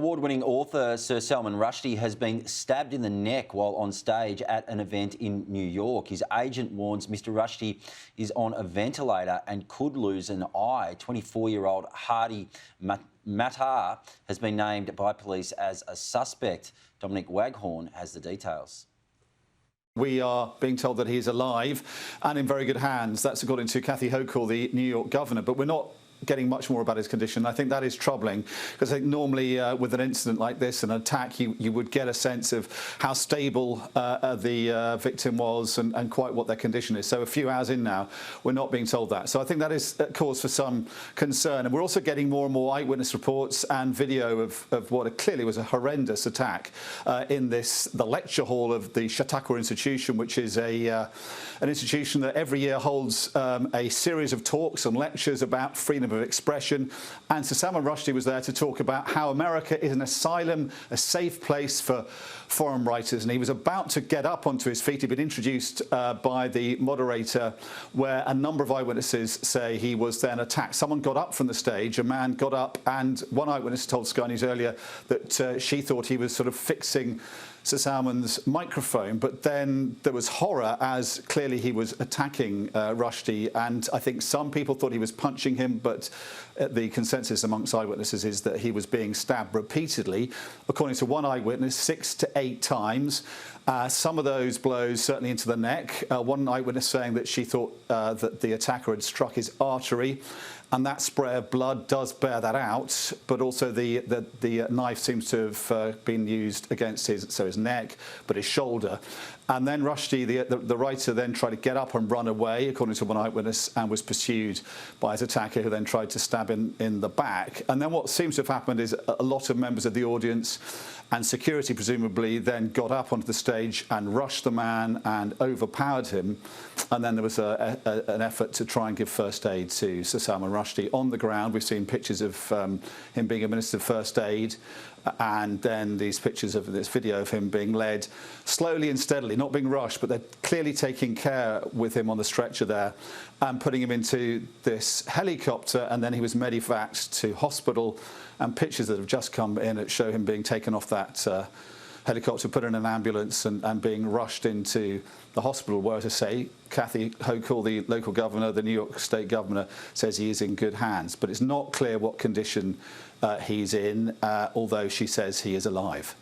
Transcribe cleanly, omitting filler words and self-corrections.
Award-winning author Sir Salman Rushdie has been stabbed in the neck while on stage at an event in New York. His agent warns Mr Rushdie is on a ventilator and could lose an eye. 24-year-old Hadi Matar has been named by police as a suspect. Dominic Waghorn has the details. We are being told that he's alive and in very good hands. That's according to Kathy Hochul, the New York governor. But we're not getting much more about his condition. I think that is troubling because I think normally with an incident like this, an attack, you would get a sense of how stable the victim was and quite what their condition is. So a few hours in now, we're not being told that. So I think that is a cause for some concern. And we're also getting more and more eyewitness reports and video of what clearly was a horrendous attack in the lecture hall of the Chautauqua Institution, which is an institution that every year holds a series of talks and lectures about freedom of expression. And Sir Salman Rushdie was there to talk about how America is an asylum, a safe place for foreign writers. And he was about to get up onto his feet. He'd been introduced by the moderator, where a number of eyewitnesses say he was then attacked. Someone got up from the stage, a man got up, and one eyewitness told Sky News earlier that she thought he was sort of fixing Sir Salman's microphone, but then there was horror as clearly he was attacking Rushdie, and I think some people thought he was punching him, but the consensus amongst eyewitnesses is that he was being stabbed repeatedly. According to one eyewitness, 6 to 8 times. Some of those blows certainly into the neck. One eyewitness saying that she thought that the attacker had struck his artery, and that spray of blood does bear that out, but also the knife seems to have been used against his neck, but his shoulder. And then Rushdie, the writer, then tried to get up and run away, according to one eyewitness, and was pursued by his attacker, who then tried to stab him in the back. And then what seems to have happened is a lot of members of the audience and security presumably then got up onto the stage and rushed the man and overpowered him. And then there was an effort to try and give first aid to Sir Salman Rushdie on the ground. We've seen pictures of him being administered first aid, and then these pictures of this video of him being led slowly and steadily, not being rushed, but they're clearly taking care with him on the stretcher there and putting him into this helicopter, and then he was medevaced to hospital. And pictures that have just come in that show him being taken off that helicopter, put in an ambulance and being rushed into the hospital, where, as I say, Kathy Hochul, the local governor, the New York State governor, says he is in good hands. But it's not clear what condition he's in, although she says he is alive.